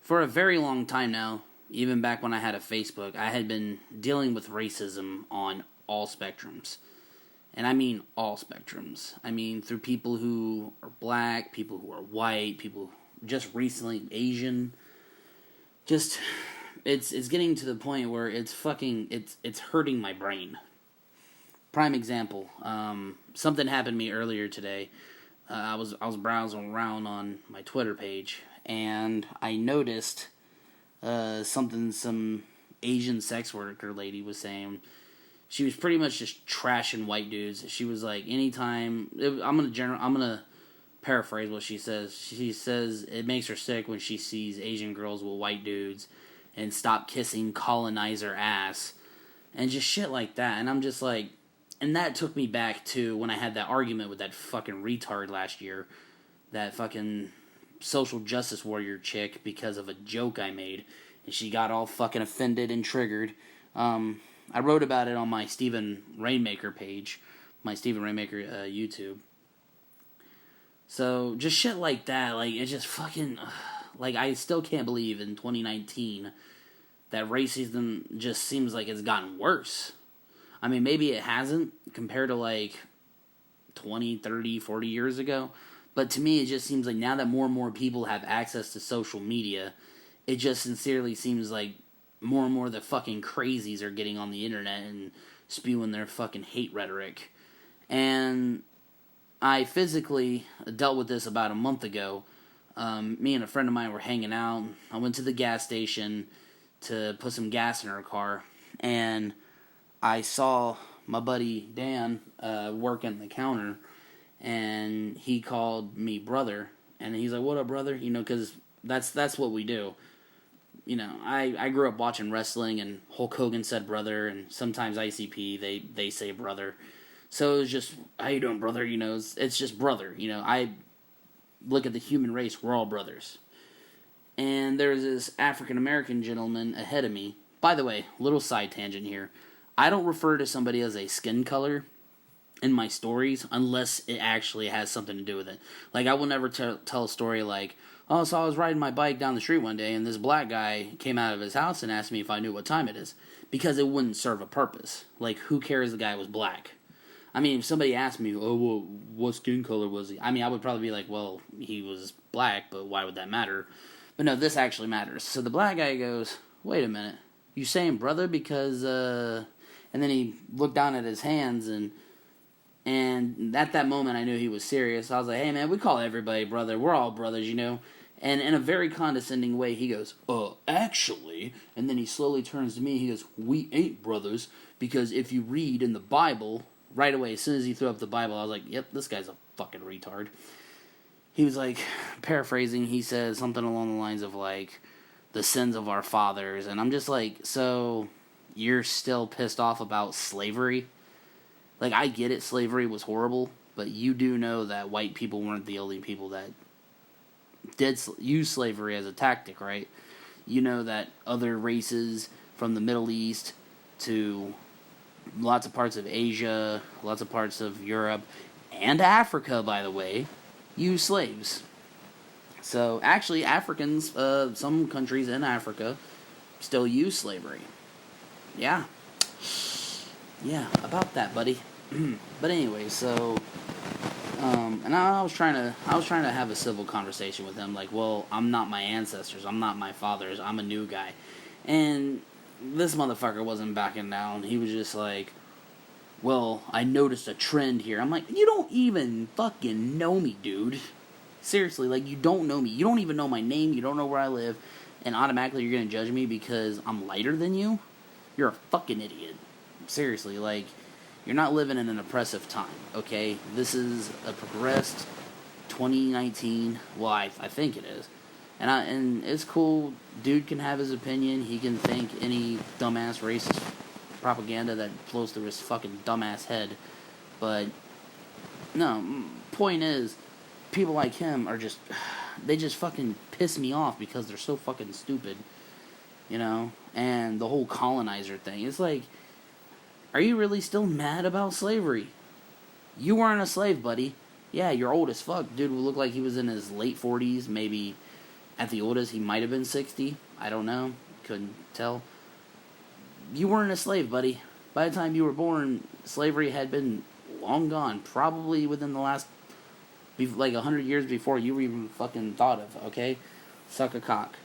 For a very long time now, even back when I had a Facebook, I had been dealing with racism on all spectrums. And I mean all spectrums. I mean through people who are black, people who are white, people just recently Asian. Just it's getting to the point where it's hurting my brain. Prime example. Something happened to me earlier today. I was browsing around on my Twitter page, and I noticed something some Asian sex worker lady was saying. She was pretty much just trashing white dudes. She was like, anytime I'm gonna paraphrase what she says. She says it makes her sick when she sees Asian girls with white dudes and stop kissing colonizer ass and just shit like that. And I'm just like, and that took me back to when I had that argument with that fucking retard last year, that fucking social justice warrior chick, because of a joke I made, and she got all fucking offended and triggered. I wrote about it on my Stephen Rainmaker page, my Stephen Rainmaker YouTube. So, just shit like that, like, it's just fucking, like, I still can't believe in 2019 that racism just seems like it's gotten worse. I mean, maybe it hasn't compared to, like, 20, 30, 40 years ago, but to me, it just seems like now that more and more people have access to social media, it just sincerely seems like more and more of the fucking crazies are getting on the internet and spewing their fucking hate rhetoric. And I physically dealt with this about a month ago. Me and a friend of mine were hanging out. I went to the gas station to put some gas in our car, and I saw my buddy Dan working the counter, and he called me brother, and he's like, "What up, brother?" You know, because that's what we do. You know, I grew up watching wrestling, and Hulk Hogan said brother, and sometimes ICP, they say brother. So it was just, how you doing, brother? You know, it's just brother. You know, I look at the human race, we're all brothers. And there's this African-American gentleman ahead of me. By the way, little side tangent here. I don't refer to somebody as a skin color in my stories unless it actually has something to do with it. Like, I will never tell a story like, oh, so I was riding my bike down the street one day, and this black guy came out of his house and asked me if I knew what time it is. Because it wouldn't serve a purpose. Like, who cares the guy was black? I mean, if somebody asked me, oh, well, what skin color was he? I mean, I would probably be like, well, he was black, but why would that matter? But no, this actually matters. So the black guy goes, wait a minute, you saying brother because, and then he looked down at his hands, and at that moment I knew he was serious. I was like, hey man, we call everybody brother, we're all brothers, you know? And in a very condescending way, he goes, actually, and then he slowly turns to me, he goes, we ain't brothers, because if you read in the Bible, right away, as soon as he threw up the Bible, I was like, yep, this guy's a fucking retard. He was like, paraphrasing, he says something along the lines of like, the sins of our fathers, and I'm just like, so, you're still pissed off about slavery? Like, I get it, slavery was horrible, but you do know that white people weren't the only people that did use slavery as a tactic, right? You know that other races from the Middle East to lots of parts of Asia, lots of parts of Europe, and Africa, by the way, use slaves. So, actually, Africans, some countries in Africa, still use slavery. Yeah. Yeah, about that, buddy. But anyway, so, and I was trying to have a civil conversation with him, like, well, I'm not my ancestors, I'm not my fathers, I'm a new guy. And this motherfucker wasn't backing down. He was just like, well, I noticed a trend here. I'm like, you don't even fucking know me, dude. Seriously, like, you don't know me. You don't even know my name, you don't know where I live, and automatically you're gonna judge me because I'm lighter than you? You're a fucking idiot. Seriously, like, you're not living in an oppressive time, okay? This is a progressed 2019, well, I think it is. And it's cool, dude can have his opinion, he can think any dumbass racist propaganda that flows through his fucking dumbass head, but, no, point is, people like him are just, they just fucking piss me off because they're so fucking stupid, you know? And the whole colonizer thing, it's like, are you really still mad about slavery? You weren't a slave, buddy. Yeah, you're old as fuck. Dude would look like he was in his late 40s, maybe At the oldest, he might have been 60. I don't know. Couldn't tell. You weren't a slave, buddy. By the time you were born, slavery had been long gone. Probably within the last, like, 100 years before you were even fucking thought of, okay? Suck a cock.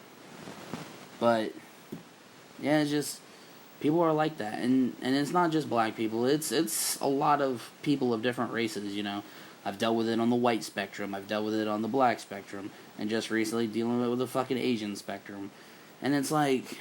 But, yeah, it's just, people are like that. And it's not just black people. It's a lot of people of different races, you know. I've dealt with it on the white spectrum. I've dealt with it on the black spectrum. And just recently dealing with the fucking Asian spectrum. And it's like,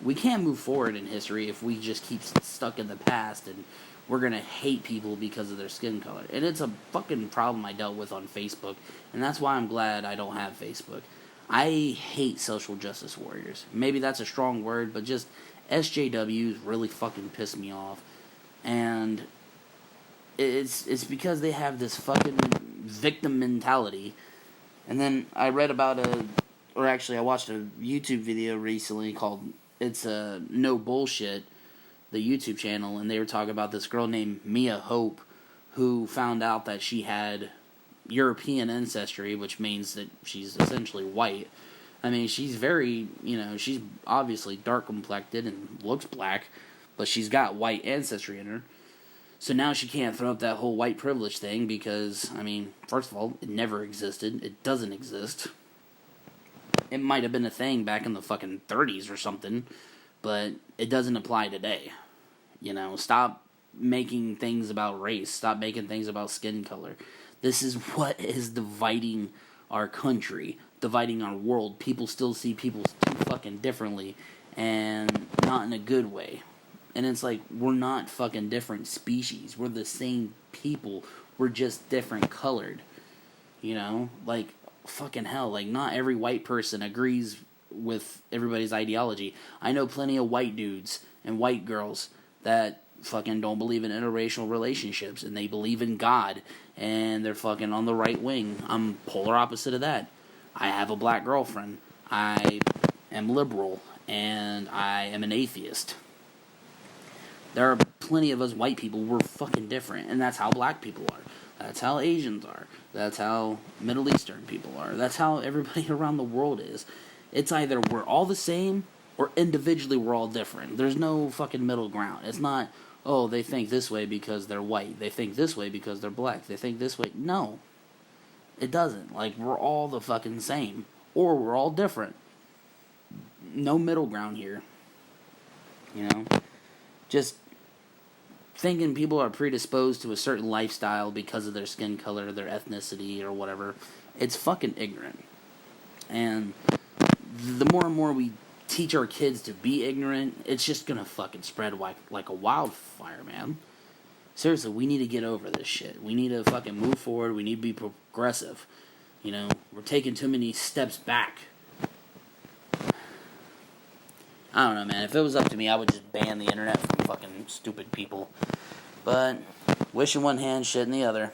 we can't move forward in history if we just keep stuck in the past and we're gonna hate people because of their skin color. And it's a fucking problem I dealt with on Facebook. And that's why I'm glad I don't have Facebook. I hate social justice warriors. Maybe that's a strong word, but just SJWs really fucking piss me off. And it's because they have this fucking victim mentality. And then I read about I watched a YouTube video recently called It's No Bullshit, the YouTube channel, and they were talking about this girl named Mia Hope who found out that she had European ancestry, which means that she's essentially white. I mean, she's very, she's obviously dark complected and looks black, but she's got white ancestry in her. So now she can't throw up that whole white privilege thing because, I mean, first of all, it never existed. It doesn't exist. It might have been a thing back in the fucking 30s or something, but it doesn't apply today. Stop making things about race. Stop making things about skin color. This is what is dividing our country, dividing our world. People still see people too fucking differently, and not in a good way. And it's like, we're not fucking different species. We're the same people. We're just different colored. Like, fucking hell. Like, not every white person agrees with everybody's ideology. I know plenty of white dudes and white girls that fucking don't believe in interracial relationships, and they believe in God, and they're fucking on the right wing. I'm polar opposite of that. I have a black girlfriend. I am liberal, and I am an atheist. There are plenty of us white people, we're fucking different, and that's how black people are. That's how Asians are. That's how Middle Eastern people are. That's how everybody around the world is. It's either we're all the same, or individually we're all different. There's no fucking middle ground. It's not, oh, they think this way because they're white. They think this way because they're black. They think this way. No. It doesn't. Like, we're all the fucking same. Or we're all different. No middle ground here. Just thinking people are predisposed to a certain lifestyle because of their skin color, their ethnicity, or whatever, it's fucking ignorant. And the more and more we teach our kids to be ignorant, it's just gonna fucking spread like a wildfire, man. Seriously, we need to get over this shit. We need to fucking move forward. We need to be progressive. We're taking too many steps back. I don't know, man. If it was up to me, I would just ban the internet from fucking stupid people. But, wish in one hand, shit in the other.